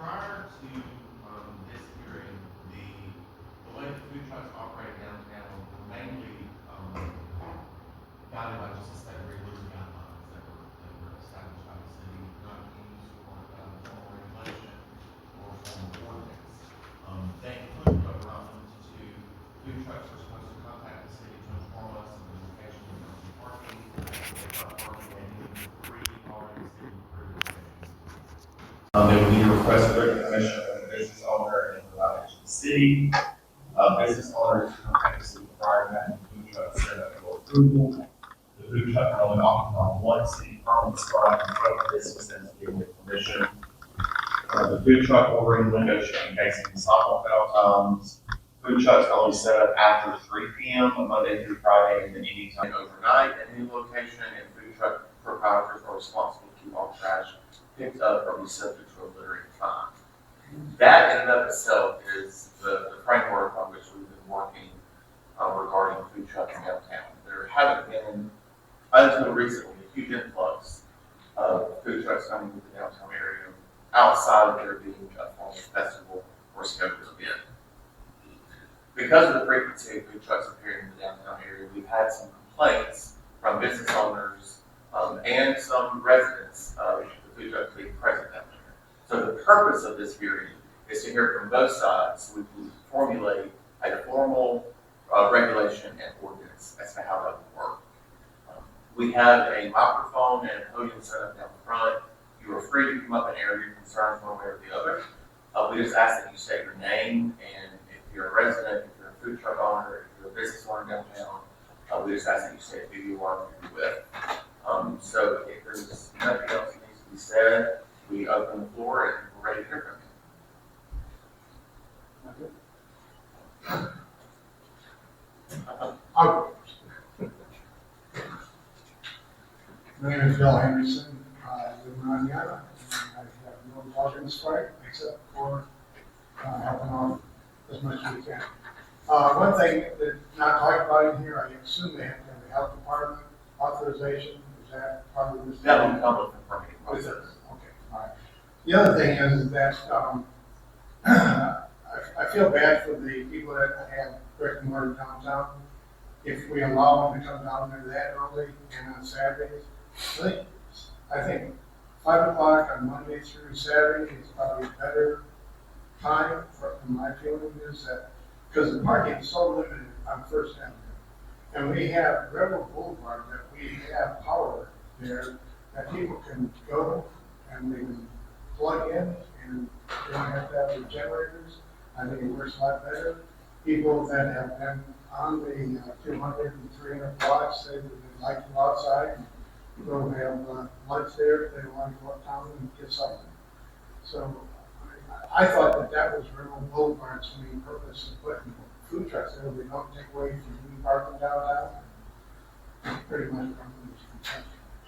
prior to this hearing, the way the food trucks operate downtown were mainly guided by just a set of rules and guidelines that were established by the city, not any sort of formal regulation or formal ordinance. They include but were not limited to food trucks are supposed to contact the city to inform us of the location of the parking. If not parking, they need to free already city approved locations. They would need to request written permission from the business owner and provide it to the city. Business owners contact the city prior to having food truck set up for approval. The food truck can only occupy one city permanent spot in front of the business and is given with permission. The food truck ordering window should be facing the sidewalk at all times. Food trucks are only set up after 3 p.m. on Monday through Friday and then anytime overnight at any location, and food truck proprietors are responsible to keep all trash picked up or be subject to a littering fine. That in and of itself is the framework on which we've been working regarding food trucks downtown. There haven't been, until recently, a huge influx of food trucks coming to the downtown area outside of there being a formal festival or scheduled event. Because of the frequency of food trucks appearing in the downtown area, we've had some complaints from business owners and some residents of the food trucks being present down there. So the purpose of this hearing is to hear from both sides so we can formulate a formal regulation and ordinance as to how that would work. We have a microphone and a podium set up down front. You are free to come up and air your concerns one way or the other. We just ask that you state your name, and if you're a resident, if you're a food truck owner, if you're a business owner downtown, we just ask that you state who you are and who you're with. So if there's nothing else that needs to be said, we open the floor and we're ready to hear from you. My name is Bill Henderson. I live in Oneonta. I have no part in this fight except for helping out as much as we can. One thing that's not talked about in here, I assume they have to have the health department authorization. Is that part of this? That will come with the permitting process. Okay, all right. The other thing is that I feel bad for the people that have brick and mortar downtown. If we allow them to come down there that early and on Saturdays, I think 5 o'clock on Monday through Saturday is probably a better time for my feeling is that, because the parking is so limited on First Avenue. And we have Rebel Boulevard that we have power there that people can go and they can plug in and they don't have to have the generators. I think it works a lot better. People that have been on the 200 and 300 blocks say that they like to go outside and go have lunch there if they want to go uptown and get something. So I thought that was Rebel Boulevard's main purpose of putting food trucks there. We don't take away from the parking downtown. Pretty much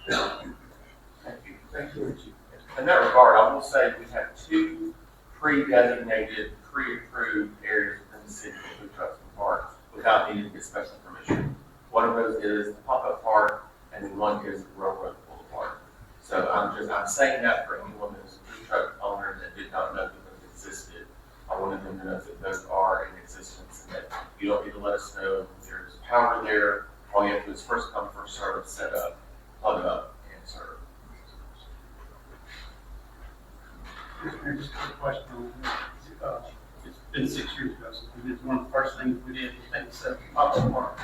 Thank you. Thank you. In that regard, I will say we have 2 pre-designated, pre-approved areas within the city for food trucks and parks without needing to get special permission. One of those is the pop-up park, and then one is the Railroad Boulevard. So I'm saying that for anyone who's a food truck owner that did not know that those existed. I wanted them to know that those are in existence and that you don't need to let us know if there's power there. All you have to do is first come, first serve, set up, plug it up, and serve. Just a quick question on that. It's been 6 years ago, so we did one of the first things we did was take a set of pop-up park.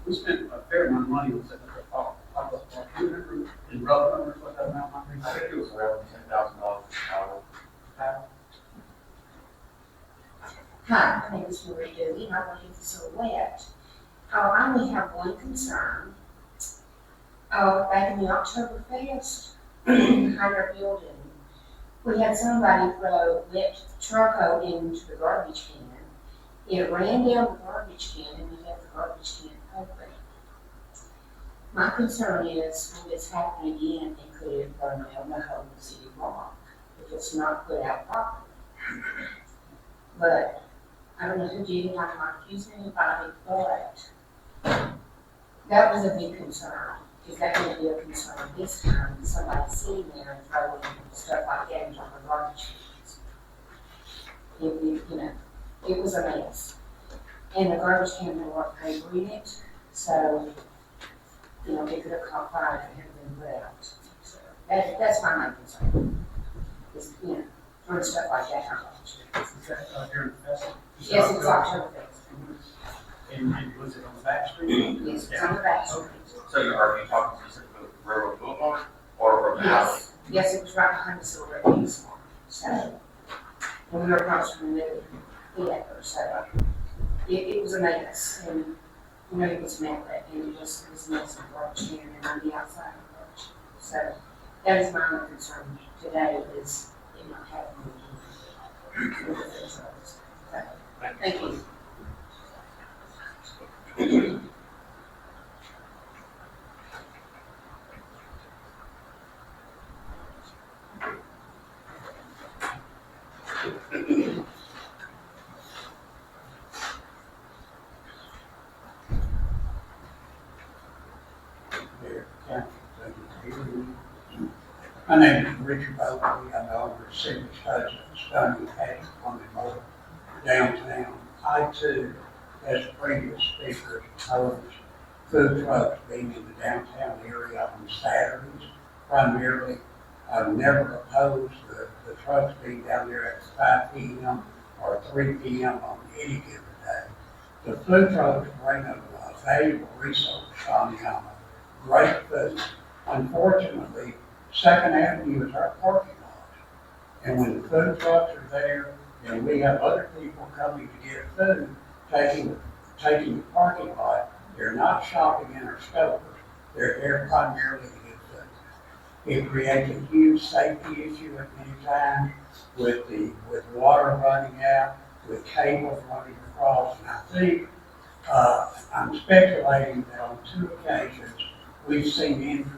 We spent a fair amount of money on setting up a pop-up park. Do you remember in rough numbers what that amount might be? I think it was around $10,000 per hour. Hi, my name is Marie Dewey, and I work at the Silhouette. I only have one concern. Back in the Oktoberfest, behind our building, we had somebody throw wet charcoal into the garbage can. It ran down the garbage can, and we left the garbage can open. My concern is when it's happening again, it could burn down the whole city block if it's not put out properly. But I don't know who did it, I'm not accusing anybody, but that was a big concern. is that gonna be a concern this time, somebody sitting there and throwing stuff like that into our garbage cans? It was a mess. And the garbage can didn't work paper in it, so, it could have caught fire if it hadn't been put out. So that's my main concern, is, throwing stuff like that in our garbage cans. Is that during the festival? Yes, it was Oktoberfest. And was it on the back street? Yes, it's on the back street. So are you talking specifically Railroad Boulevard or from the alley? Yes, it was right behind the silver Kings farm. So, when we were across from the new theater, so it was a mess. And, it was met, and it was a mess of garbage can and on the outside of the garbage. So, that is my only concern today is it not happening with the food trucks. So, thank you. My name is Richard Oakley. I'm the owner of City Studs at Stony Patch on the north downtown. I too, as previous speakers, oppose food trucks being in the downtown area on Saturdays primarily. I've never opposed the trucks being down there at 5 p.m. or 3 p.m. on any given day. The food trucks bring a valuable resource on Oneonta, great food. Unfortunately, Second Avenue is our parking lot. And when the food trucks are there and we have other people coming to get food, taking the parking lot, they're not shopping in our stores. They're there primarily to get food. It creates a huge safety issue at many times with water running out, with cables running across. And I think, I'm speculating that on 2 occasions, we've seen injuries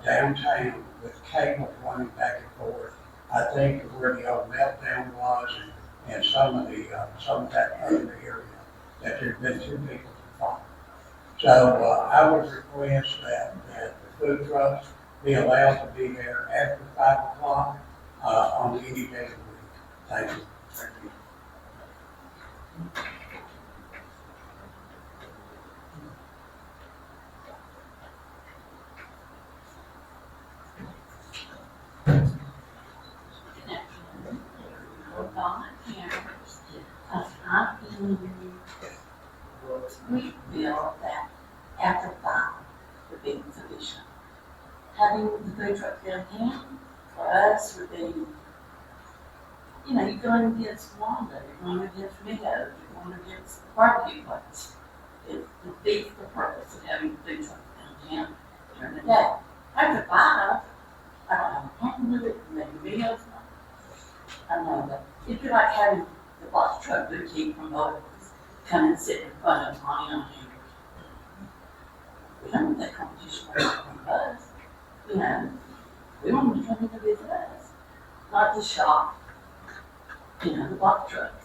downtown with cables running back and forth. I think where the old meltdown was and some of that other area, that there's been 2 people to fall. So I would request that the food trucks be allowed to be there after 5 o'clock on any day of the week. Thank you. Thank you. We feel that after 5 would be sufficient. Having the food truck downtown for us would be, you're going against Wanda, you're going against Meadows, you're going against the barbecue place. It defeats the purpose of having the food truck downtown during the day. After 5, I don't have a problem with it, maybe Meadows. I know, but it'd be like having the box truck boutique from Oakland come and sit in front of Oneonta. We don't want that competition from us. We want them to come in to visit us, not to shop, the box trucks.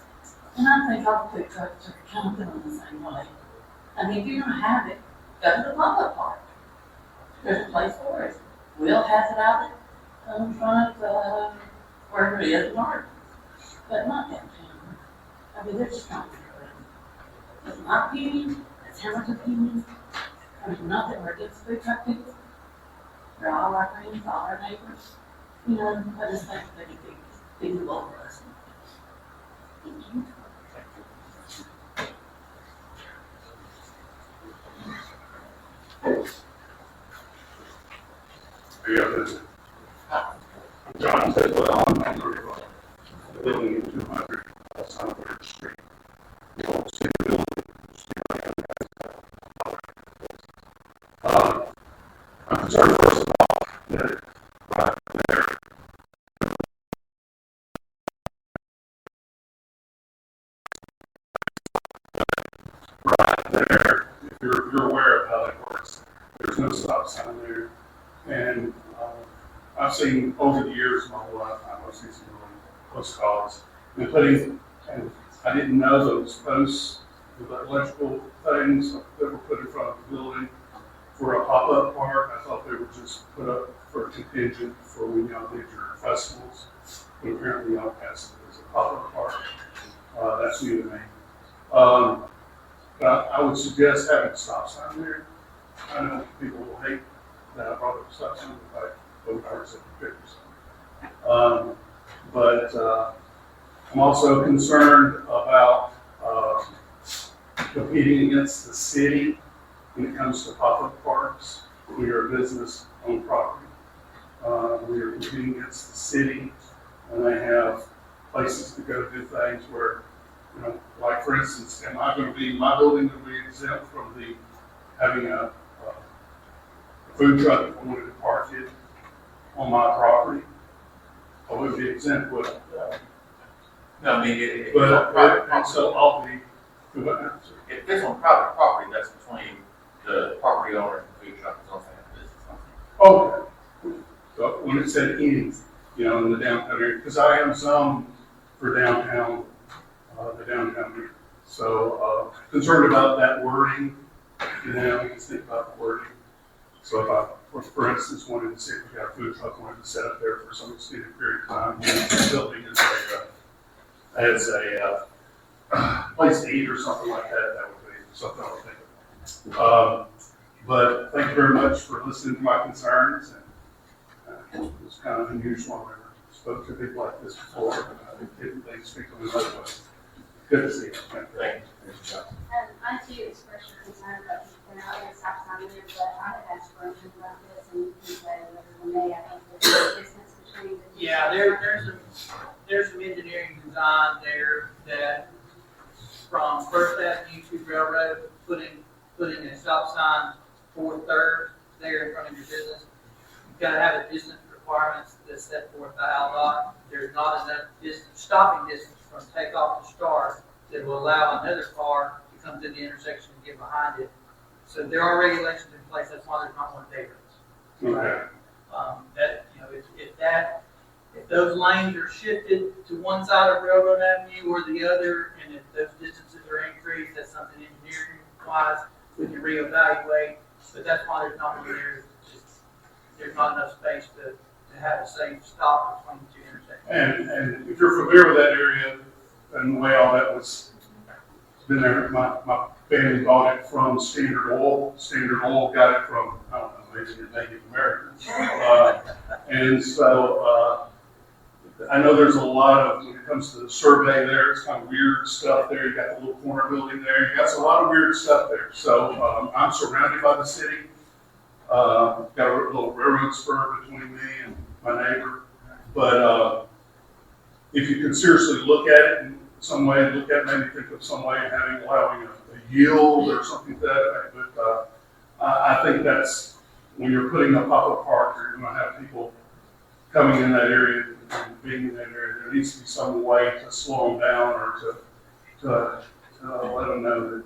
And I think all the food trucks are kind of feeling the same way. I mean, if you're gonna have it, go to the pop-up park. There's a place for it. Will has it out in front of, wherever it is, Martin. But not downtown. I mean, they're just not. That's my opinion, that's Hamilton's opinion. I mean, not that we're against food truck people. They're all our friends, all our neighbors. I just think they could be feasible for us. Thank you. John said, well, I'm not worried about the building in 200, that's on 3rd Street. You don't see the building, I'm concerned first of all that right there, if you're aware of how that works, there's no stop sign there. And I've seen over the years, my whole lifetime, I've seen some really close calls. And I didn't know those posts, the electrical things that were put in front of the building. for a pop-up park. I thought they were just put up for a contingent for when y'all did your festivals. But apparently y'all passed it as a pop-up park. That's new to me. But I would suggest having a stop sign there. I know people will hate that I brought up a stop sign, but I would always have pictures. But I'm also concerned about competing against the city when it comes to pop-up parks. We are a business-owned property. We are competing against the city, and they have places to go do things where, you know, like for instance, my building going to be exempt from having a food truck if I wanted to park it on my property? I would be exempt, would I? No, I mean, if But, it's on private and so property, I'll be, do what now? if it's on private property, that's between the property owner and the food truck, it's also a business. Okay. So when it said any, you know, in the downtown area, because I am zoned for downtown, the downtown area. So, concerned about that wording, you know, just think about the wording. So if I, for instance, wanted to see if we got a food truck, wanted to set up there for some extended period of time, the building as a place to eat or something like that, that would be something I would think of. But thank you very much for listening to my concerns, and it was kind of unusual. I've never spoke to people like this before, and didn't think speak to them another way. Good to see you. Thank you. I too express your concern about people not going to stop sign there, but I have asked questions about this, and you can say whatever you may, I think there's a distance between the two. Yeah, there's some engineering design there that from First Avenue to Railroad, putting a stop sign for Third there in front of your business. You've got to have a distance requirements that's set forth by ALDOT. There's not enough stopping distance from takeoff to start that will allow another car to come to the intersection and get behind it. So there are regulations in place. That's why there's not one day race. Okay. That, you know, if those lanes are shifted to one side of Railroad Avenue or the other, and if those distances are increased, that's something engineering wise we can reevaluate. But that's why there's not one there. There's not enough space to have a safe stop between the two intersections. And if you're familiar with that area and the way all that was been there, my family bought it from Standard Oil. Standard Oil got it from, I don't know, maybe the Native Americans. And so I know there's a lot of, when it comes to the survey there, it's kind of weird stuff there. You got the little corner building there. You got a lot of weird stuff there. So I'm surrounded by the city. Got a little railroad spur between me and my neighbor. But if you could seriously look at it in some way, maybe think of some way of allowing a yield or something like that. But I think that's, when you're putting a pop-up park, you're going to have people coming in that area and being in that area. There needs to be some way to slow them down or to let them know that,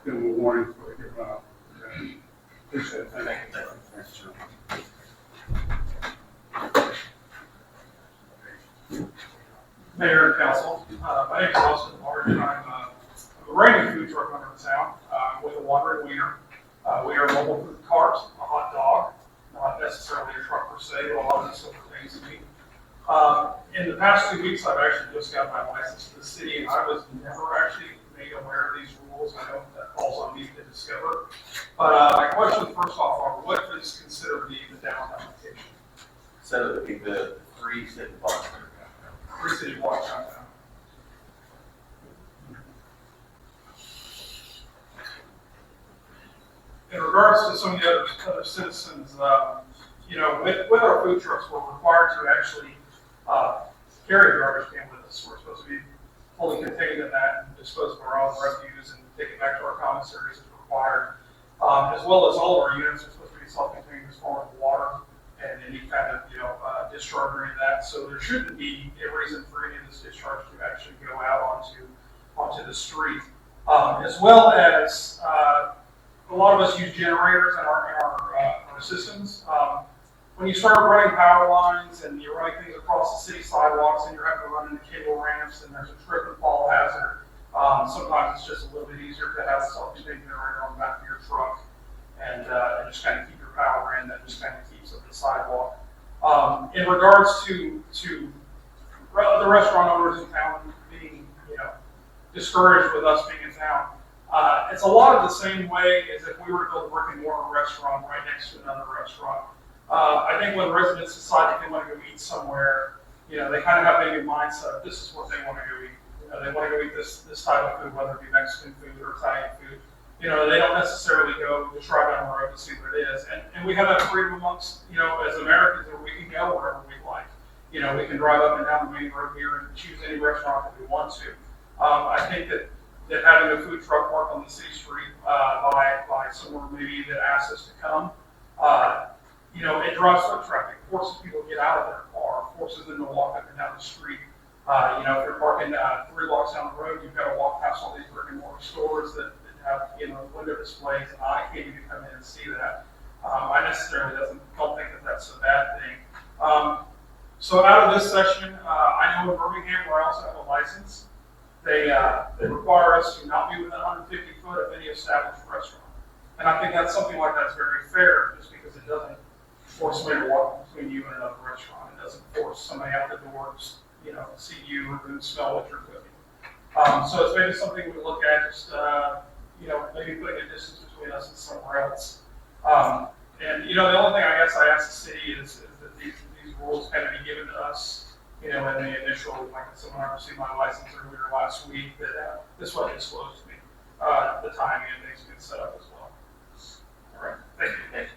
give them a warning before they get around. Okay. Appreciate it. Thank you. Mayor and Council, my name is Austin Large. I'm a brand new food truck owner in town with a wandering wiener. We are a mobile food cart, a hot dog, not necessarily a truck per se, but a lot of these sort of things to me. In the past 2 weeks, I've actually just got my license to the city, and I was never actually made aware of these rules. I know that falls on me to discover. But my question first off are, what is considered to be the downtown location? So it would be the three city blocks. Free city block downtown. In regards to some of the other citizens, you know, with our food trucks, we're required to actually carry a garbage can with us. We're supposed to be fully contained in that and dispose of our own refuse and take it back to our commissaries as required. As well as all of our units are supposed to be self-contained as far as water and any kind of, you know, discharge or any of that. So there shouldn't be a reason for any of this discharge to actually go out onto the street. As well as a lot of us use generators in our systems. When you start running power lines and you're running things across the city sidewalks and you're having to run into cable ramps and there's a trip and fall hazard, sometimes it's just a little bit easier to have a self-contained generator on the back of your truck and just kind of keep your power in, that just kind of keeps up the sidewalk. In regards to the restaurant owners in town being, discouraged with us being in town, it's a lot of the same way as if we were to build a brick and mortar restaurant right next to another restaurant. I think when residents decide that they want to go eat somewhere, they kind of have maybe a mindset of this is what they want to go eat. They want to go eat this type of food, whether it be Mexican food or Italian food. They don't necessarily go to try down the road to see what it is. And we have that freedom amongst, as Americans, where we can go wherever we like. We can drive up and down the main road here and choose any restaurant that we want to. I think that having a food truck park on the city street by somewhere maybe that asks us to come, it draws foot traffic, forces people to get out of their car, forces them to walk up and down the street. If you're parking 3 blocks down the road, you've got to walk past all these brick and mortar stores that have window displays, and I can't even come in and see that. I necessarily don't think that that's a bad thing. So out of this section, I know in Birmingham, where I also have a license, they require us to not be within 150 foot of any established restaurant. And I think that's something like that's very fair, just because it doesn't force somebody to walk between you and another restaurant. It doesn't force somebody out the door to see you or even smell what you're cooking. So it's maybe something we look at, just maybe putting a distance between us and somewhere else. And the only thing I guess I ask the city is that these rules kind of be given to us, in the initial, like I said, when I received my license earlier last week, that this wasn't disclosed to me, the timing and things get set up as well. All right, thank you. Thank you.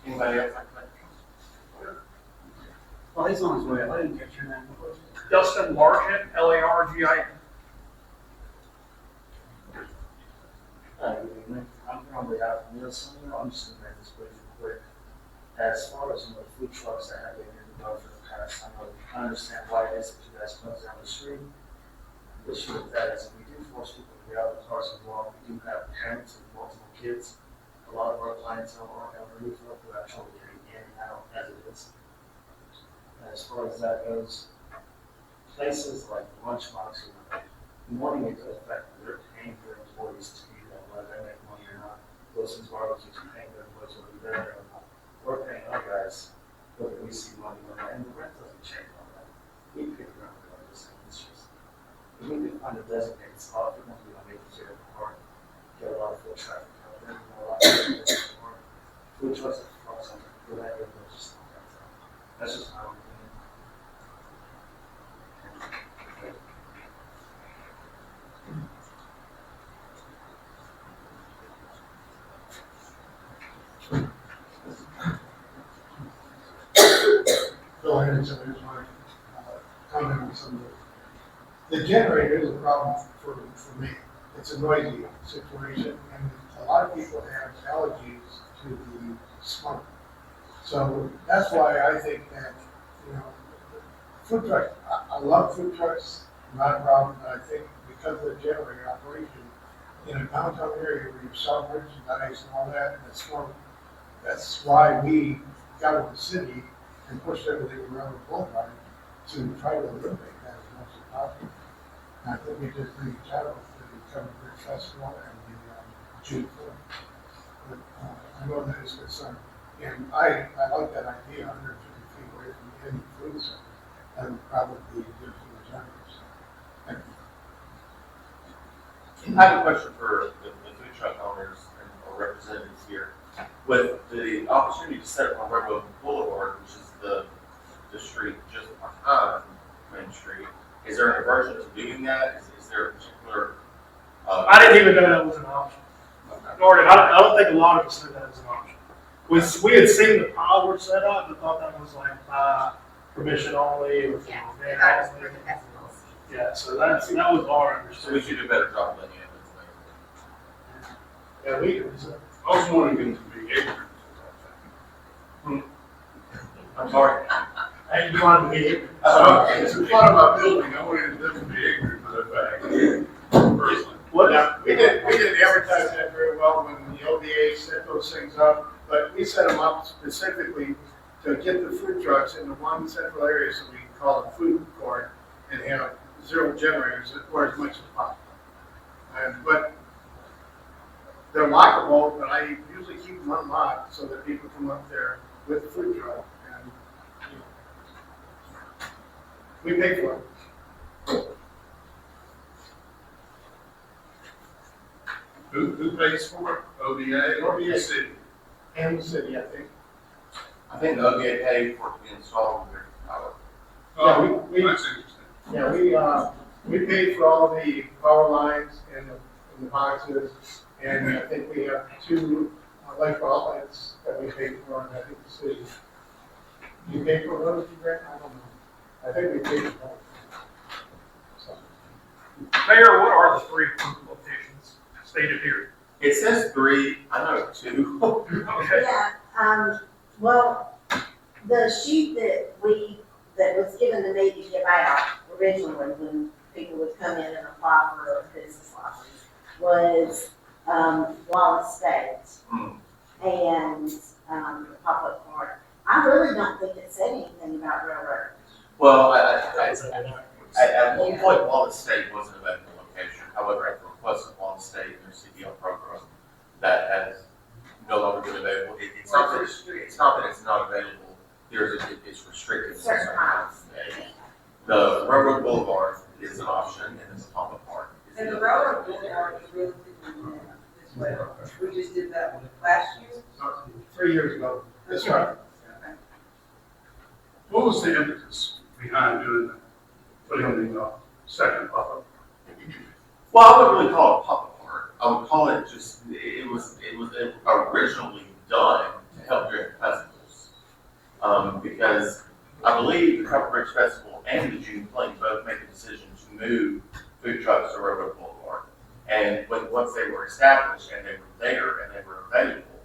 Anybody else like that? Well, he's on his way. I didn't get your name. Dustin Largent, Largin. Hi, good evening. I'm here on behalf of Nielsen. I'm just going to make this brief and quick. As far as the food trucks that have been in the road for the past, I understand why it is that you guys close down the street. The issue with that is we do force people to get out of the cars and walk. We do have parents with multiple kids. A lot of our clientele are elderly folk who have trouble getting in and out as it is. As far as that goes, places like Lunchbox, morning it could affect them. They're paying their employees to be that, whether they make money or not. Wilson's Barbecues are paying their employees to be there or not. We're paying our guys, whether we see money or not, and the rent doesn't change on that. We pick around regardless, and it's just, if we can find a designated spot, we're going to be on making sure the park, get a lot of foot traffic out there, a lot of food trucks at the park center, for that area, just not that time. That's just my own opinion. Go ahead and say there's my comment on some of the generator is a problem for me. It's a noisy situation, and a lot of people have allergies to the smoke. So that's why I think that, food trucks, I love food trucks, not a problem, but I think because of the generator operation, in a downtown area where you sell merchandise and all that, and the smoke, that's why we got with the city and pushed everything around the boulevard to try to eliminate that as much as possible. And I think we did pretty good with the Covered Bridge Festival and the June 4th. But I know that is concerned. And I like that idea, 150 feet away from any food center. That would probably be good for the generators. Thank you. I have a question for the food truck owners and or representatives here. With the opportunity to set up on Railroad Boulevard, which is the street just behind Main Street, is there an aversion to doing that? Is there a particular? I didn't even know that was an option. Nor did I don't think a lot of us knew that was an option. We had seen the power set up and thought that was like permission only or yeah, so that was our So we understanding. should do a better job than you. Yeah, we I was wanting them to be ignorant. I'm sorry. hey, you wanted to be here. It's a part of my building, I wanted them to be ignorant of the fact, personally. Now, we didn't advertise that very well when the ODA set those things up, but we set them up specifically to get the food trucks into one central area, so we can call it food court, and have zero generators or as much as possible. But they're lockable, but I usually keep them unlocked so that people come up there with the food truck and, you know, we pay for it. Who pays for it? ODA or the ODA. city? And the city, I think. I think they'll get paid for it to be installed in their power. Yeah, Oh, we- that's interesting. Yeah, we paid for all the power lines and the boxes, and I think we have 2 electrical outlets that we paid for, and I think the city. You paid for those, Grant? I don't know. I think we paid for both. So, Mayor, what are the 3 approved locations stated here? It says 3, I know 2. Okay. Yeah, well, the sheet that was given to me to give out originally when people would come in and apply for a business license was, Wallace State and, the public park. I really don't think it said anything about railroad. Well, at one point, Wallace State wasn't a medical location. However, at the request of Wallace State and their CDL program, that has no longer been available. It's not that it's not available. It's restricted. to certain times. The Railroad Boulevard is an option, and it's a public park. And the railroad boulevard is relatively new as well. We just did that one last year. 3 years ago. That's right. What was the impetus behind doing that? Putting the second pop-up? Well, I wouldn't really call it a public park. I would call it just, it was originally done to help during festivals. Because I believe the Cover Bridge Festival and the June Plain both made the decision to move food trucks to Railroad Boulevard. And once they were established and they were there and they were available,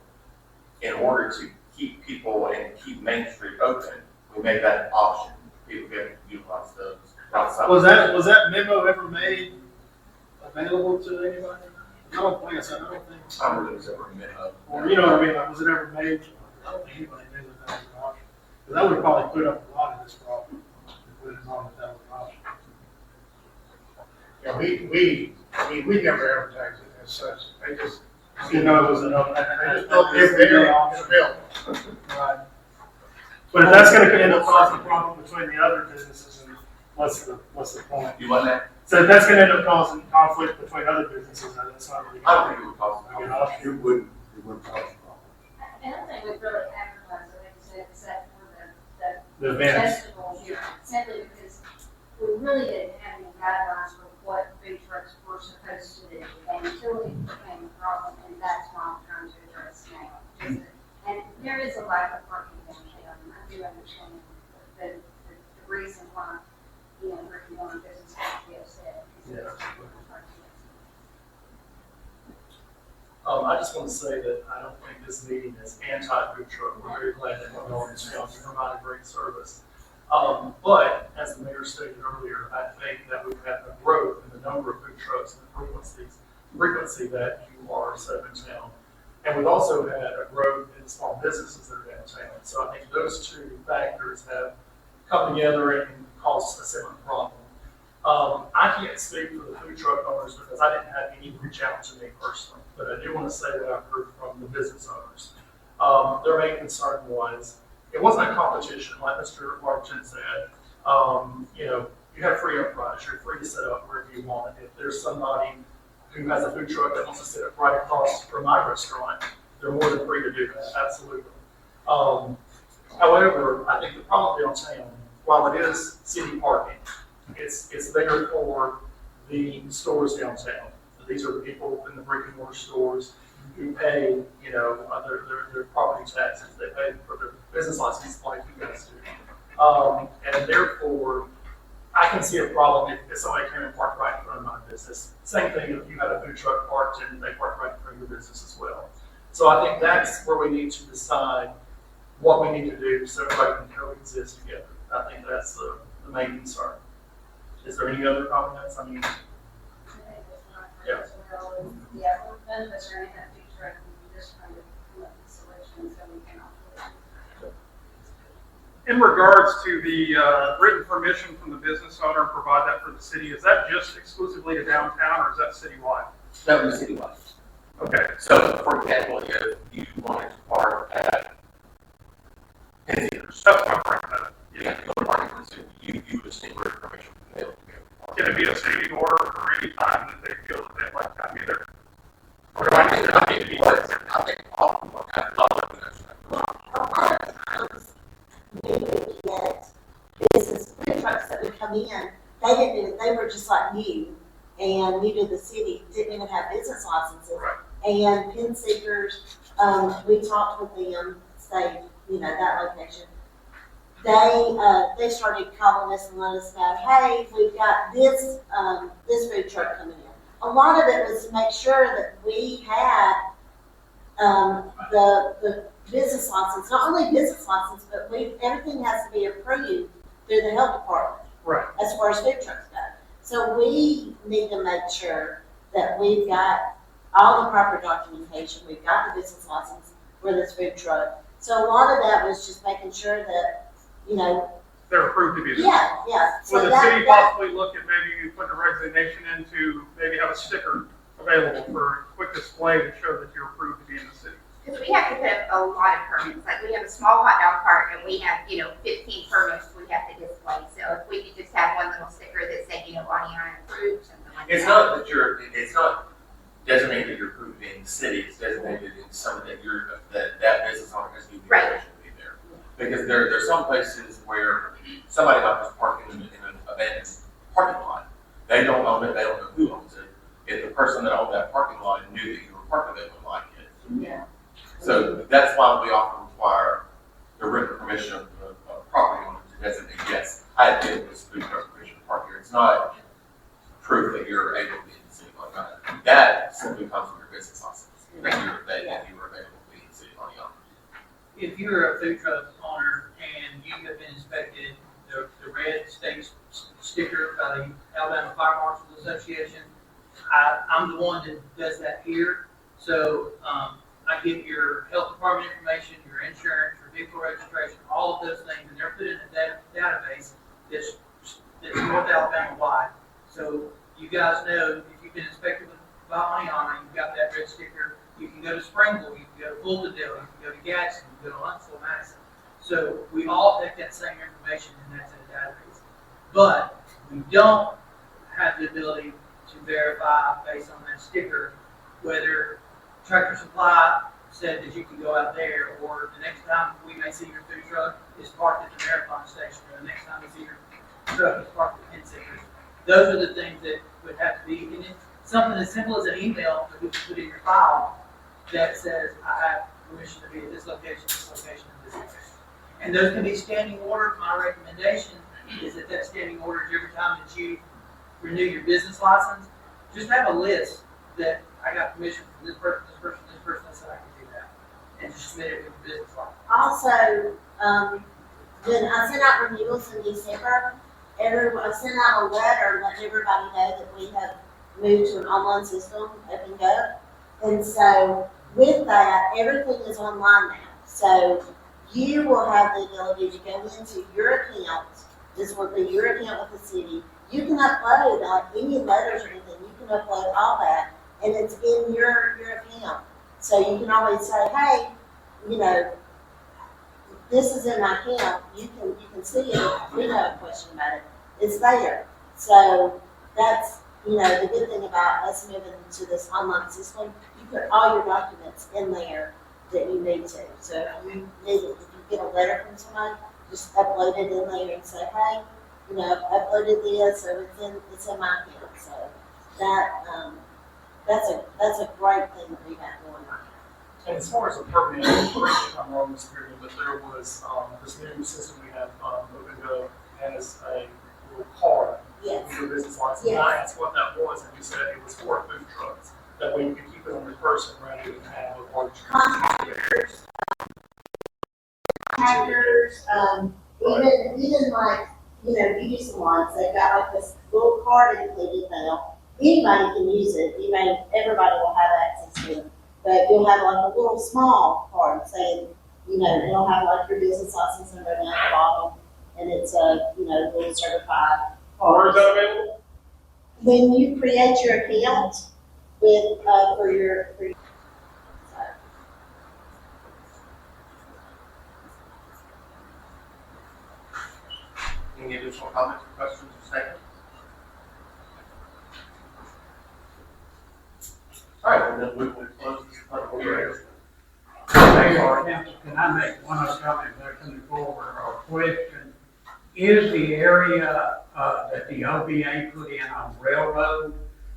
in order to keep people and keep Main Street open, we made that option. People can utilize those outside. Was that memo ever made available to anybody? I don't think so. I don't think. I don't really was ever a memo. Or, you know what I mean, like, was it ever made? I don't think anybody knew that that was an option. Because that would have probably put up a lot of this problem, if we had known that that was an option. Yeah, we never advertised it as such. I just, You know, it was an open. I just thought it's there, it's available. Right. But if that's gonna end up causing a problem between the other businesses, then what's the point? You want that? So if that's gonna end up causing conflict between other businesses, then it's not really. I don't think it would cause a a good problem. option. It wouldn't cause a problem. I don't think we've really advertised it, like I said, except for The the events. festival here, simply because we really didn't have any guidelines for what food trucks were supposed to do. And until it became a problem, and that's why I'm trying to address now. And there is a lack of parking downtown, I do understand the reason why, you know, Ricky Warren business has to be upset. Because it's parking. I just want to say that I don't think this meeting is anti-food truck. We're very glad that we're going to provide a great service. But as the mayor stated earlier, I think that we've had a growth in the number of food trucks and the frequency that you are set up in town. And we've also had a growth in small businesses that are downtown. So I think those 2 factors have come together and caused a similar problem. I can't speak for the food truck owners because I didn't have any reach out to me personally, but I do want to say that I've heard from the business owners. Their main concern was, it wasn't a competition, like Mr. Larkin said. You know, you have free enterprise, you're free to set up wherever you want. If there's somebody who has a food truck that wants to sit up right across from my restaurant, they're more than free to do that, absolutely. However, I think the problem downtown, while it is city parking, it's bigger for the stores downtown. These are the people in the brick and mortar stores who pay, you know, their property taxes. They pay for their business license like you guys do. And therefore, I can see a problem if somebody came and parked right in front of my business. Same thing if you had a food truck parked and they parked right in front of your business as well. So I think that's where we need to decide what we need to do so everybody can coexist together. I think that's the main concern. Is there any other comments? I mean, Yeah, we're none of us are in that food truck, and we're just trying to come up with solutions so we can all. In regards to the written permission from the business owner and provide that for the city, is that just exclusively to downtown or is that citywide? That would be citywide. Okay, So, for example, if you wanted to park at Henderson, that's my point. you have to go to parking lot, you just need written permission from the able to go. Can it be a standing order for any time that they feel that they'd like that either? Or do I I need mean, to? I mean, I think all of them have a lot of this. That business food trucks that would come in, they were just like new and new to the city, didn't even have business licenses. Right. And pin seekers, we talked with them, say, that location. They started calling us and letting us know, hey, we've got this food truck coming in. A lot of it was to make sure that we had, the business license, not only business license, but everything has to be approved through the health department. Right. As far as food trucks go. So we need to make sure that we've got all the proper documentation, we've got the business license for this food truck. So a lot of that was just making sure that, They're approved to be there. yeah. So Would the city possibly look at maybe putting a resignation in to maybe have a sticker available for a quick display to show that you're approved to be in the city? Because we have to put up a lot of permits, like we have a small hot dog cart and we have, 15 permits we have to display. So if we could just have one little sticker that said, Oneonta approved, something like that. It's not that it's not designated that you're approved in the city, it's designated in something that that business owner has given you Right. permission to be there. Because there's some places where somebody might just park in an abandoned parking lot. They don't own it, they don't know who owns it. If the person that owned that parking lot knew that you were parking, they wouldn't like it. Yeah. So that's why we often require the written permission of the property owner to designate, yes, I have given this food truck permission to park here. It's not proof that you're able to be in the city like that. That simply comes from your business license, that you were available to be in the city of Oneonta. If you're a food truck owner and you have been inspected, the red state sticker by the Alabama Fire Marshals Association, I'm the one that does that here. So, I get your health department information, your insurance, your vehicle registration, all of those things, and they're put in a database that's North Alabama wide. So you guys know if you've been inspected by Oneonta, you've got that red sticker. You can go to Springville, you can go to Fultondale, you can go to Gadsden, you can go to Huntsville, Madison. So we all take that same information and that's in a database. But we don't have the ability to verify based on that sticker whether Tractor Supply said that you can go out there, or the next time we may see your food truck is parked at the Marathon Station, or the next time we see your truck is parked at Pin Seekers. Those are the things that would have to be, and it's something as simple as an email that we can put in your file that says, I have permission to be at this location, and this location. And those can be standing orders. My recommendation is that standing orders every time that you renew your business license, just have a list that I got permission from this person, this person, this person, that said I can do that. And just submit it with the business license. Also, when I sent out renewals in December, I sent out a letter letting everybody know that we have moved to an online system, Up and Go. And so with that, everything is online now. So you will have the ability to go into your account. This will be your account with the city. You can upload like any letters or anything. You can upload all that, and it's in your account. So you can always say, hey, this is in my account. You can see it. If we have a question about it, it's there. So that's the good thing about us moving to this online system. You put all your documents in there that you need to. So if you get a letter from somebody, just upload it in there and say, hey, I've uploaded this, so it's in my account. So that's a great thing that we have going on. And as far as the permit, correct me if I'm wrong, Mr. Green, but there was this new system we have, Open Go, has a little card Yes. with your business license. Yes. And I asked what that was, and you said it was for food trucks. That way you could keep it on your person rather than have a large. Contractors, even like, beauty salons, they've got like this little card included now. Anybody can use it, everybody will have access to it. But you'll have like a little small card saying, you know, it'll have like your business license and everything at the bottom, and it's a, you know, dual certified. Where is that available? When you create your account with, for your. Any additional comments, questions, or statements? All right, then we will close this public hearing. Mayor, Council, can I make one other comment back on the floor or question? Is the area, that the OBA put in on Railroad,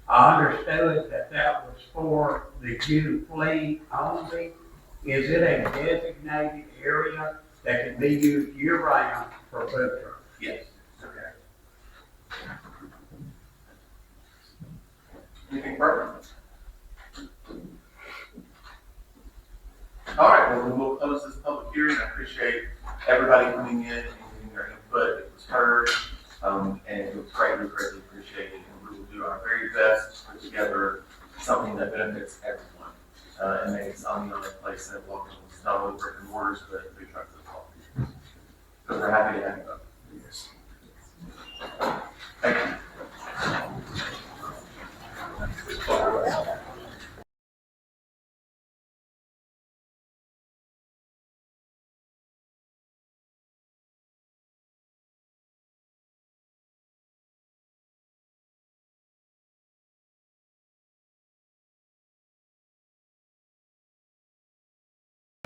I understood that that was for the June fleet only. Is it a designated area that can be used year-round for food trucks? Yes. Okay. Anything further? All right, well, we will close this public hearing. I appreciate everybody coming in and giving their input. It was heard, and it was greatly appreciated. And we will do our very best to put together something that benefits everyone, and makes Oneonta a place that welcomes not only brick and mortars, but food trucks as well. So we're happy to have you both. Yes. Thank you.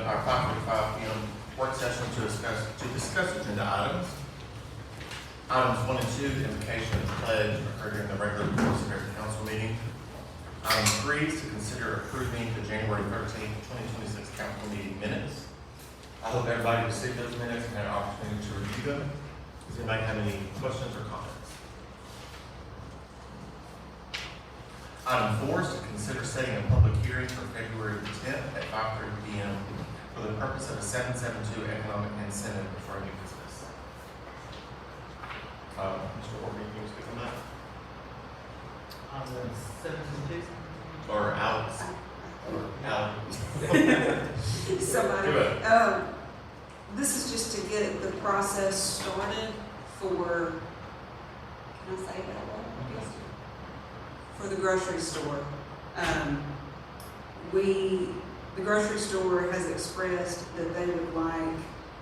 Our 5:45 p.m. work session to discuss agenda items. Items 1 and 2, the invocation of the pledge occurred during the regular course of every council meeting. Item 3 is to consider approving the January 13th, 2026 council meeting minutes. I hope everybody received those minutes and had an opportunity to review them. Does anybody have any questions or comments? Item 4 is to consider setting a public hearing for February 10th at 5:30 p.m. for the purpose of a 772 economic incentive for any business. Mr. Orby, can you speak on that? On the 772? Or Alex? Or Alex? Somebody, Do it. this is just to get the process started for, can I say that one? For the grocery store. The grocery store has expressed that they would like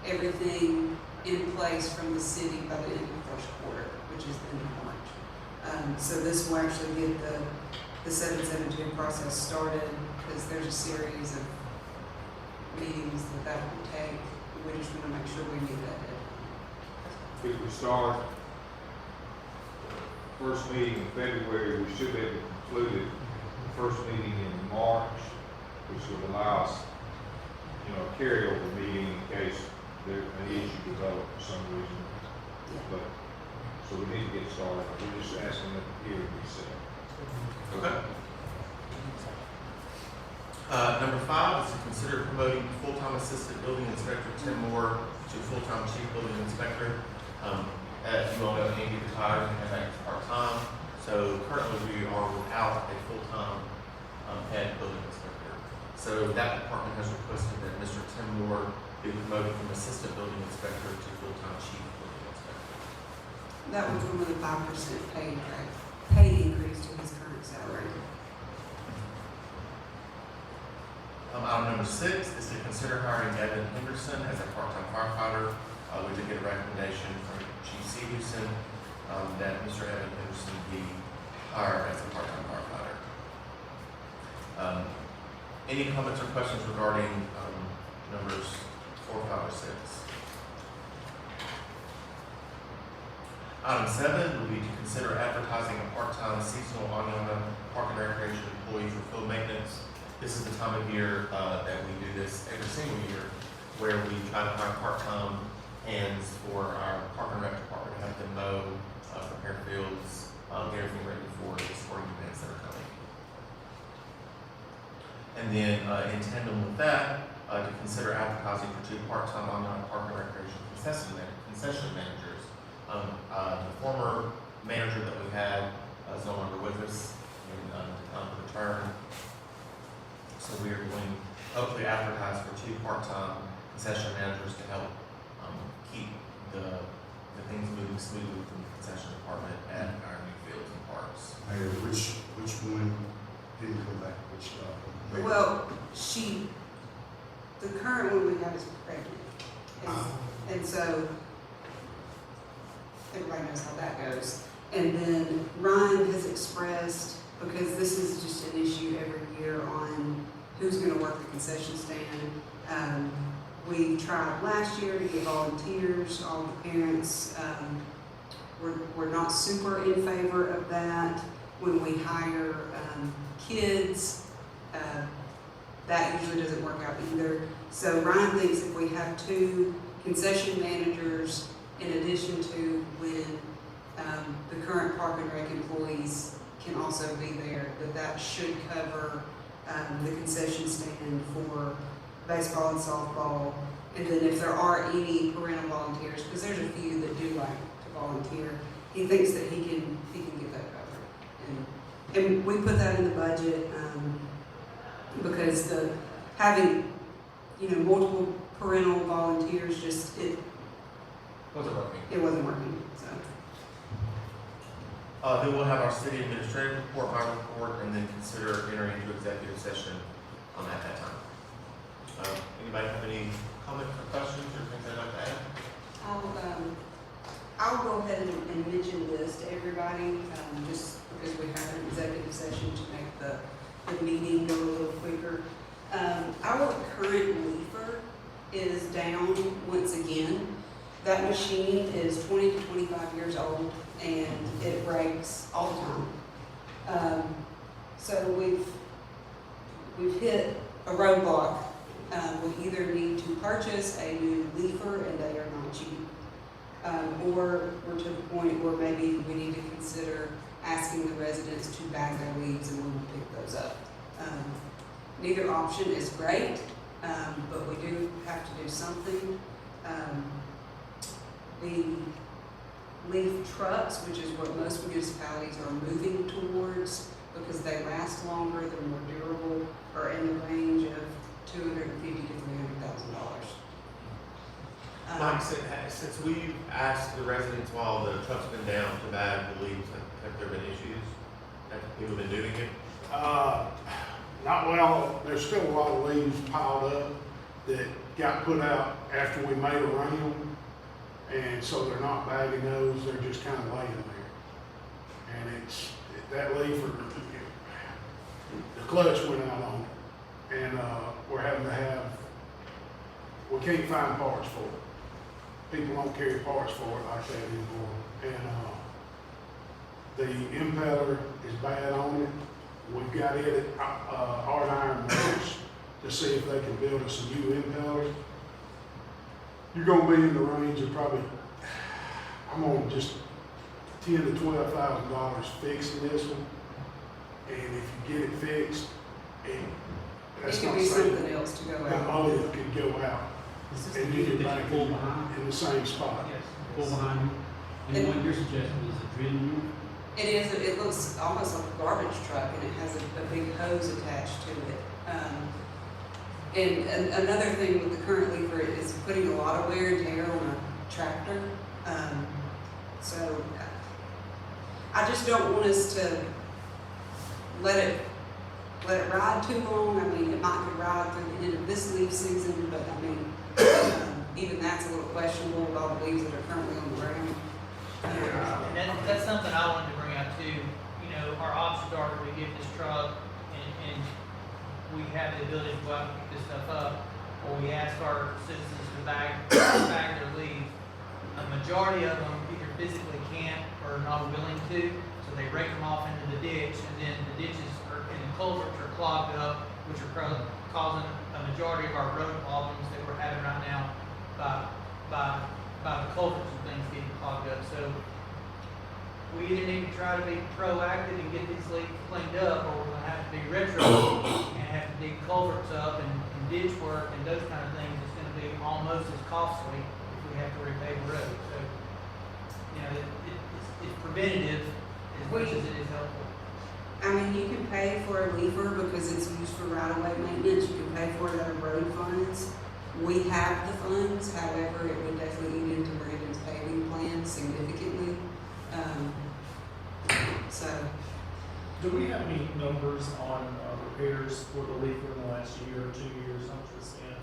everything in place from the city by the end of the first quarter, which is the end of March. So this will actually get the 772 process started, because there's a series of meetings that will take. We just want to make sure we meet that deadline. If we start first meeting in February, we should have concluded the first meeting in March, which would allow us, a carryover meeting in case an issue developed for some reason. But, so we need to get started. We're just asking that the hearing be set. Okay. Number 5 is to consider promoting full-time assistant building inspector Tim Moore to full-time chief building inspector. As you all know, Andy retired and has acted part-time. So currently we are without a full-time head building inspector. So that department has requested that Mr. Tim Moore be promoted from assistant building inspector to full-time chief building inspector. That would come with a 5% pay increase to his current salary. Item number 6 is to consider hiring Evan Henderson as a part-time firefighter. We did get a recommendation from Chief Severson that Mr. Evan Henderson be hired as a part-time firefighter. Any comments or questions regarding numbers 4, 5, or 6? Item 7 would be to consider advertising a part-time seasonal Oneonta Park and Recreation employee for field maintenance. This is the time of year that we do this every single year, where we try to find part-time hands for our Park and Rec department, have them mow, prepare fields, get everything ready for the sporting events that are coming. And then in tandem with that, to consider advertising for 2 part-time Oneonta Park and Recreation concession managers. The former manager that we had is no longer with us and time to return. So we are going to hopefully advertise for 2 part-time concession managers to help, keep the things moving smoothly within the concession department at our new fields and parks. Mayor, which one didn't come back, which, Well, the current one we have is pregnant. And so, everybody knows how that goes. And then Ryan has expressed, because this is just an issue every year on who's gonna work the concession stand. We tried last year to get volunteers, all the parents, we're not super in favor of that. When we hire, kids, that usually doesn't work out either. So Ryan thinks if we have 2 concession managers in addition to when, the current park and rec employees can also be there, that should cover, the concession stand for baseball and softball. And then if there are any parental volunteers, because there's a few that do like to volunteer, he thinks that he can get that covered. And we put that in the budget, because having, multiple parental volunteers, it Wasn't working. wasn't working, so. Then we'll have our city administrative report, my report, and then consider entering into executive session at that time. Anybody have any comments or questions or things they'd like to add? I'll go ahead and mention this to everybody, just because we have an executive session to make the meeting go a little quicker. Our current leafer is down once again. That machine is 20 to 25 years old and it breaks all the time. So we've hit a roadblock. We either need to purchase a new leafer, and they are not cheap, or we're to the point where maybe we need to consider asking the residents to bag their leaves and we will pick those up. Neither option is great, but we do have to do something. The leaf trucks, which is what most municipalities are moving towards because they last longer, they're more durable, are in the range of $250,000 to $300,000. Mike, since we've asked the residents while the truck's been down to bag the leaves, have there been issues? Have people been doing it? not well, there's still a lot of leaves piled up that got put out after we made a round. And so they're not bagging those, they're just kind of laying there. And that leaf, the clutch went out on it. And we're having to we can't find parts for it. People don't carry parts for it like that anymore. And the impeller is bad on it. We've got it at Hard Iron Works to see if they can build us a new impeller. You're gonna be in the range of probably, I'm on just $10,000 to $12,000 fixing this one. And if you get it fixed, that's It could not be saying something else to go the out. motor could go out. And then you're back in the same spot. Yes, pull behind you. And what you're suggesting is a drill unit? It is, it looks almost like a garbage truck and it has a big hose attached to it. And another thing with the current lever is putting a lot of wear and tear on a tractor. So I just don't want us to let it ride too long. I mean, it might could ride through the end of this leaf season, but I mean, even that's a little questionable with all the leaves that are currently on the ground. And that's something I wanted to bring up too. You know, our options are to get this truck and we have the ability to go out and pick this stuff up, or we ask our citizens to bag their leaves. A majority of them either physically can't or are not willing to, so they rake them off into the ditch, and then the ditches and the culverts are clogged up, which are causing a majority of our road problems that we're having right now by the culverts and things getting clogged up. So we either need to try to be proactive and get these leaks cleaned up, or we're gonna have to be retro and have to dig culverts up and ditch work and those kind of things. It's gonna be almost as costly if we have to repave the road. So, you know, it's preventative as much as it is helpful. I mean, you can pay for a lever because it's used for right-of-way maintenance. You can pay for it out of road funds. We have the funds, however, it would definitely eat into Brandon's paving plan significantly. So, Do we have any numbers on repairs for the leaf in the last year or 2 years? How much was spent?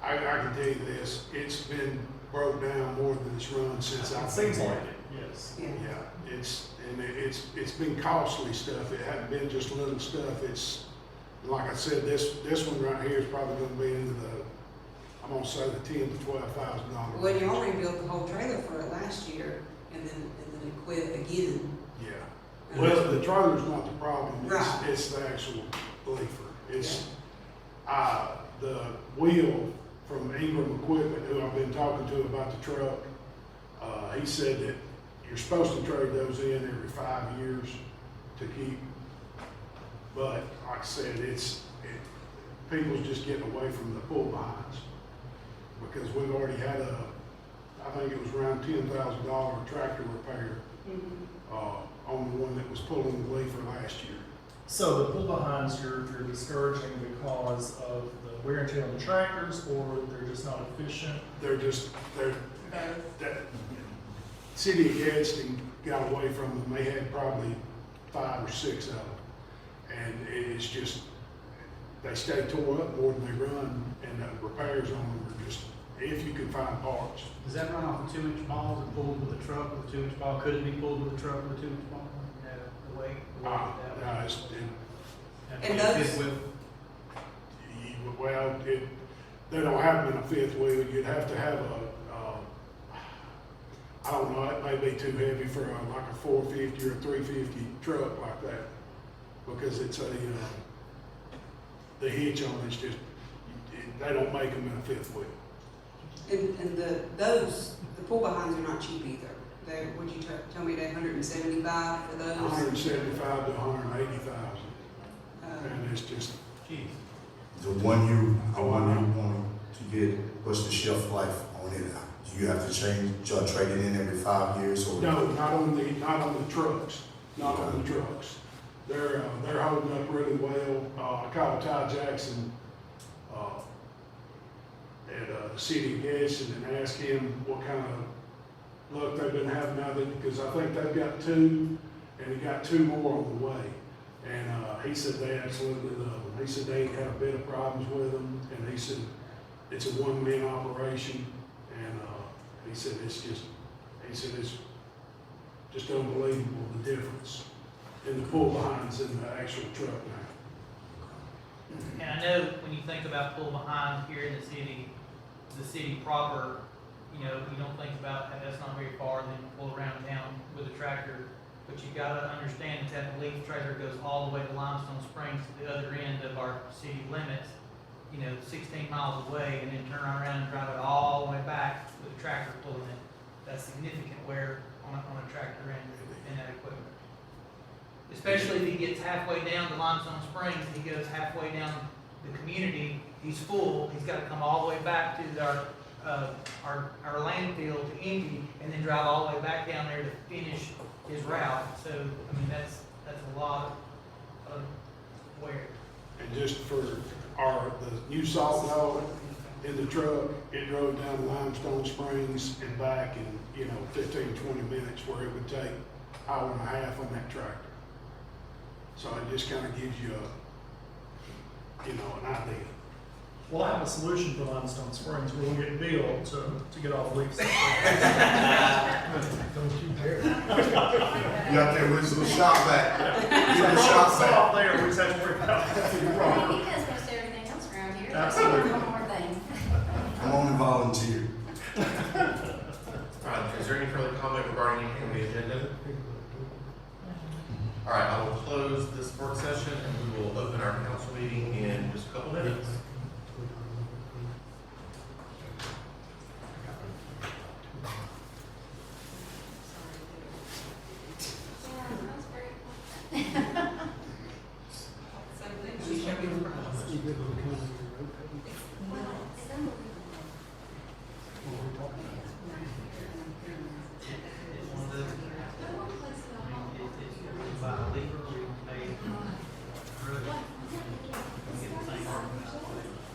I can tell you this, it's been broke down more than it's run since I've It been seems here. like it, yes. Yeah, it's been costly stuff, it hasn't been just little stuff, it's, like I said, this one right here is probably gonna be into the, I'm gonna say the $10,000 to $12,000. well, you already built the whole trailer for it last year, and then it quit again. Yeah, well, the trailer's not the problem, Right. it's the actual leafer. It's, the wheel from Ingram Equipment, who I've been talking to about the truck, he said that you're supposed to trade those in every 5 years to keep, but like I said, people's just getting away from the pull behinds, because we've already had I think it was around $10,000 tractor repair, on the one that was pulling the leafer last year. So the pull behinds you're discouraging because of the wear and tear on the tractors, or they're just not efficient? That City of Gadsden got away from them, they had probably 5 or 6 of them. And it's just, they stay tore up more than they run, and the repairs on them are just, if you can find parts. Does that run off of 2-inch balls and pulled with a truck with a 2-inch ball? Could it be pulled with a truck with a 2-inch ball? You know, the weight No, that it's, And those- they don't have them in a fifth wheel, you'd have to have I don't know, it may be too heavy for like a 450 or a 350 truck like that, because it's the hitch on it's just, they don't make them in a fifth wheel. And the pull behinds are not cheap either. Would you tell me they're $175 for those? 175 to 180,000, and it's just. The one you want to get, what's the shelf life on it? Do you have to trade it in every 5 years or? No, not on the trucks, not on the trucks. They're holding up really well. I called Ty Jackson, at the City of Gadsden and asked him what kind of luck they've been having out of it, because I think they've got 2, and he got 2 more on the way. And, he said they absolutely love them. He said they ain't had a bit of problems with them, and he said it's a one-man operation, and, he said it's just unbelievable the difference in the pull behinds in the actual truck now. And I know when you think about pull behind here in the city proper, you know, you don't think about that, that's not very far, and then pull around town with a tractor. But you gotta understand that the leaf trailer goes all the way to Limestone Springs to the other end of our city limits, you know, 16 miles away, and then turn around and drive it all the way back with a tractor pulling it. That's significant wear on a tractor and that equipment. Especially if he gets halfway down to Limestone Springs, he goes halfway down the community, he's full, he's gotta come all the way back to our landfill to Indy, and then drive all the way back down there to finish his route. So, I mean, that's a lot of wear. And just for the new salt dog in the truck, it drove down to Limestone Springs and back in, 15, 20 minutes, where it would take an hour and a half on that tractor. So it just kind of gives you an idea. Well, I have a solution for Limestone Springs. We'll get Bill to get off leaks. Don't you dare. You out there with some shop back. Get the shop back. Off there, we just have to worry about He does most everything else around here. Absolutely. One more thing. Come on and volunteer. All right, is there any further comment regarding anything on the agenda? All right, I will close this work session and we will open our council meeting in just a couple minutes.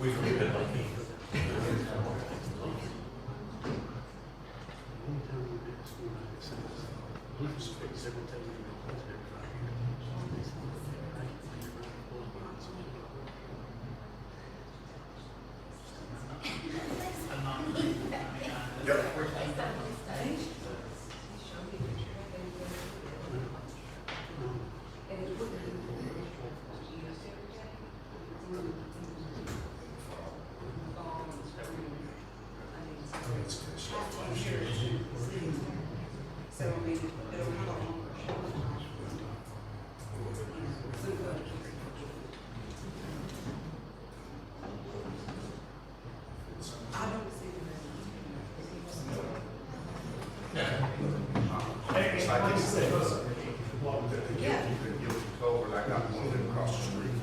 We've been lucky. like it's, Yeah. you could give it over, like I one of them across the street,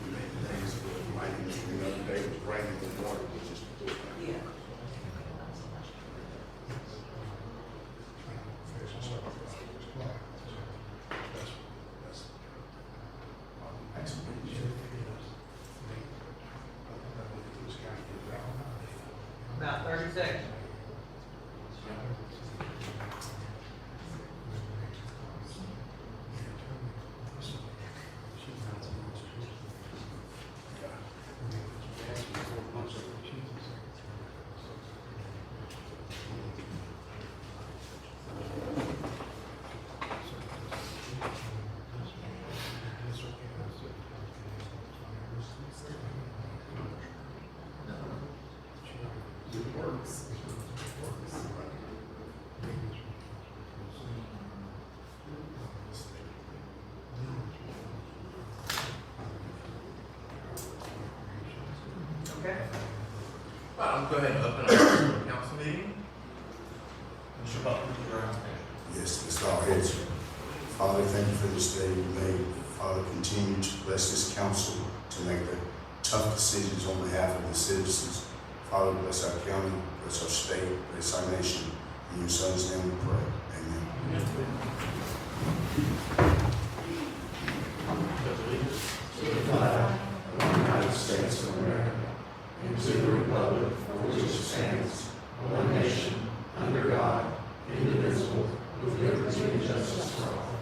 things, like, the other day was raining in the morning, it was just. Yeah. About 30 seconds. Okay. Well, I'm going to go ahead and open our council meeting. Mr. Butler, you're on stage. Yes, let's bow our heads. Father, thank you for this day you made. Father, continue to bless this council to make the tough decisions on behalf of the citizens. Father, bless our county, bless our state, bless our nation. In your son's name we pray. Amen. To the flag of the United States of America, and to the republic for which it stands, one nation, under God, indivisible, with liberty and justice for all.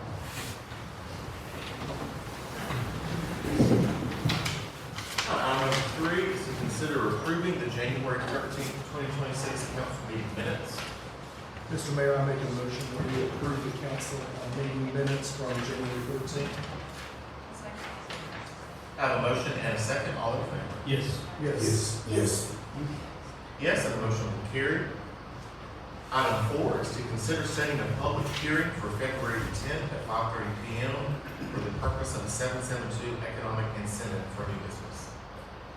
Item 3 is to consider approving the January 13th, 2026 council meeting minutes. Mr. Mayor, I make a motion that we approve the council meeting minutes from January 13th. I have a motion and a second. All in favor? Yes. Yes, yes, Yes, and the motion will carry. Item 4 is to consider setting a public hearing for February 10th at 5:30 p.m. for the purpose of the 772 economic incentive for new business.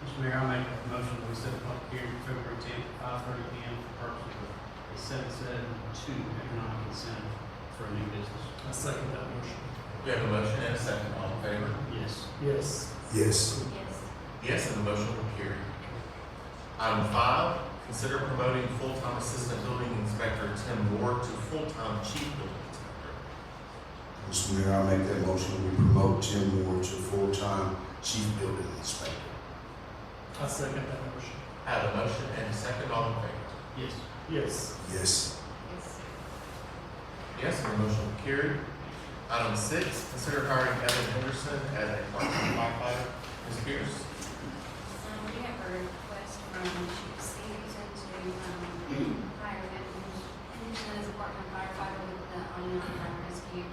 Mr. Mayor, I make a motion that we set a public hearing for February 10th at 5:30 p.m. for purposes of the 772 economic incentive for a new business. I second that motion. We have a motion and a second. All in favor? Yes. Yes. yes, Yes, and the motion will carry. Item 5, consider promoting full-time assistant building inspector Tim Ward to full-time chief building inspector. Mr. Mayor, I make that motion. We promote Tim Moore to full-time chief building inspector. I second that motion. I have a motion and a second. All in favor? Yes. Yes. Yes, Yes, and the motion will carry. Item 6, consider hiring Evan Henderson as a part-time firefighter. Ms. Pierce? We have a request from Chief Stevenson to hire Henderson as a part-time firefighter with the Oneonta Fire and Rescue.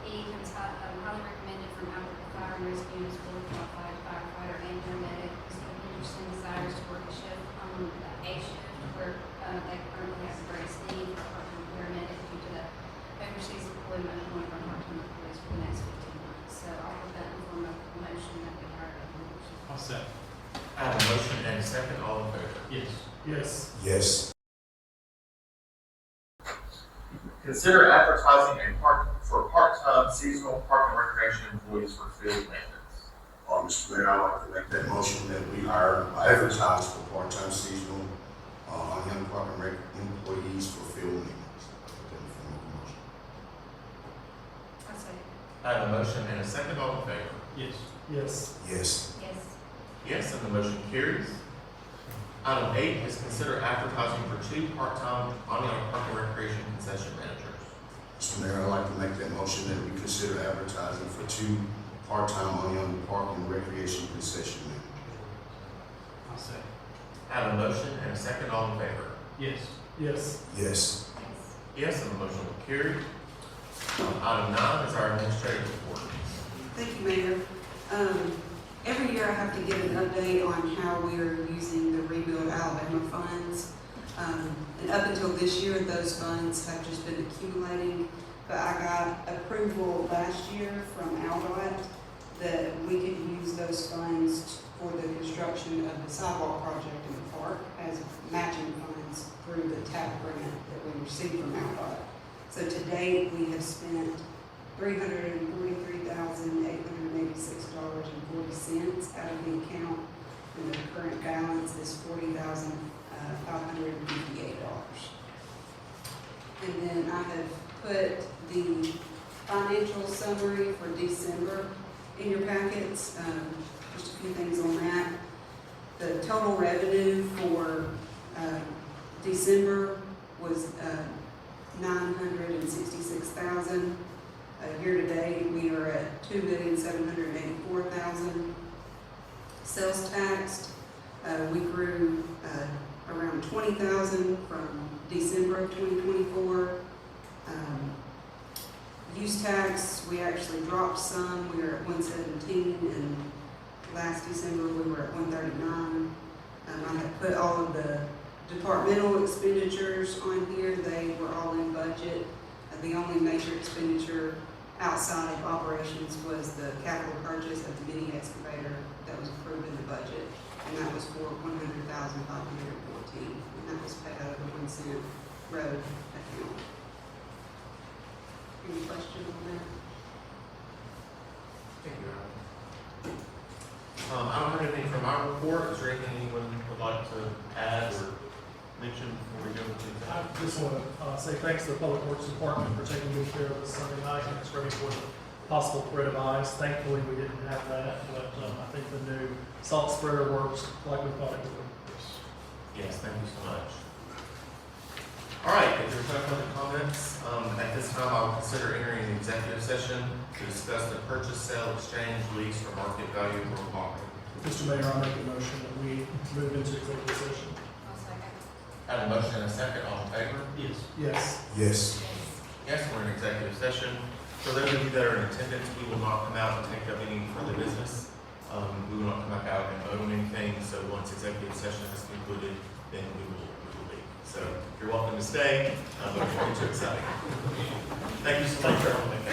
He comes highly recommended from Alberta Fire and Rescue as fully qualified firefighter and paramedic. Mr. Henderson desires to work a shift on the A shift where they currently have a greatest need for part-time paramedic due to the overseas employment of one of our part-time employees for the next 15 months. So I'll put that in form of a motion that we hire Henderson. I'll second. I have a motion and a second. All in favor? Yes. Yes. yes, Consider advertising for part-time seasonal park and recreation employees for field maintenance. Mr. Mayor, I'd like to make that motion that we advertise for part-time seasonal, young park and rec employees for field maintenance. I'll say I have a motion and a second. All in favor? Yes. Yes. Yes, yes. Yes, and the motion carries. Item 8 is consider advertising for 2 part-time Oneonta Park and Recreation concession managers. Mr. Mayor, I'd like to make that motion that we consider advertising for 2 part-time Oneonta Park and Recreation concession managers. I'll second. I have a motion and a second. All in favor? Yes. Yes. Yes, Yes, and the motion will carry. Item 9 is our administrative report. Thank you, Mayor. Every year I have to give an update on how we are using the Rebuild Alabama funds. And up until this year, those funds have just been accumulating. But I got approval last year from ALDOT that we could use those funds for the construction of the sidewalk project in the park as matching funds through the TAP grant that we received from ALDOT. So to date, we have spent $343,886.40 out of the account, and the current balance is $40,558. And then I have put the financial summary for December in your packets, just a few things on that. The total revenue for December was $966,000. Year to date, we are at $2,784,000. Sales taxed, we grew around 20,000 from December of 2024. Use tax, we actually dropped some. We were at 117, and last December we were at 139. I have put all of the departmental expenditures on here. They were all in budget. The only major expenditure outside of operations was the capital purchase of the mini excavator that was approved in the budget, and that was for $100,514, and that was paid out of the 1 cent road account. Any questions on that? Thank you, Alan. I don't have anything from our report. Is there anything anyone would like to add or mention before we go into I that? just want to say thanks to the Public Works Department for taking good care of us Sunday night and it's ready for the possible threat of ice. Thankfully, we didn't have that, but I think the new salt spreader works like we thought it would. Yes, thank you so much. All right, if there's no further comments, at this time I will consider entering an executive session to discuss the purchase, sale, exchange, lease, or market value of real property. Mr. Mayor, I make a motion that we move into executive session. Have a motion and a second, all in favor? Yes. Yes. Yes. Yes, we're in executive session. For those of you that are in attendance, we will not come out and take up any further business. We will not come back out and vote on anything, so once executive session is concluded, then we will leave. So you're welcome to stay, but before we get too excited. Thank you so much, everyone.